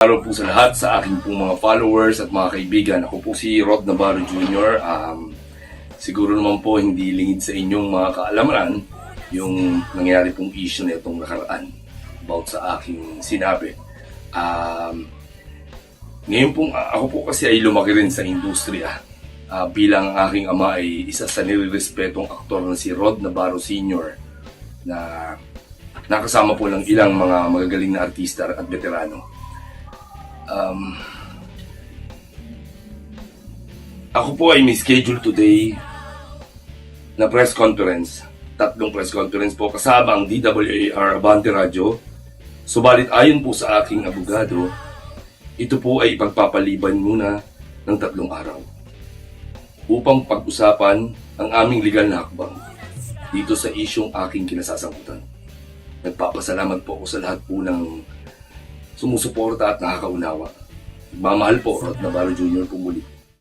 Araw po sa lahat, sa aking pong mga followers at mga kaibigan. Ako po si Rod Navarro Jr. Siguro naman po hindi lingid sa inyong mga kaalaman yung nangyari pong issue na itong nakaraan about sa aking sinabi. Ngayon pong ako po kasi ay lumaki rin sa industriya. Bilang ang aking ama ay isa sa nirerespetong aktor na si Rod Navarro Sr. na nakasama po ng ilang mga magagaling na artista at veterano. Ako po ay may schedule today na press conference. 3 press conference po kasama ang DWAR Abante Radio. Subalit ayon po sa aking abogado, ito po ay ipagpapaliban muna ng 3 araw upang pag-usapan ang aming legal na hakbang dito sa isyong aking kinasasangkutan. Nagpapasalamat po ako sa lahat po ng sumusuporta at nakakaunawa. Mamahal po, Rod Navarro Jr. po muli.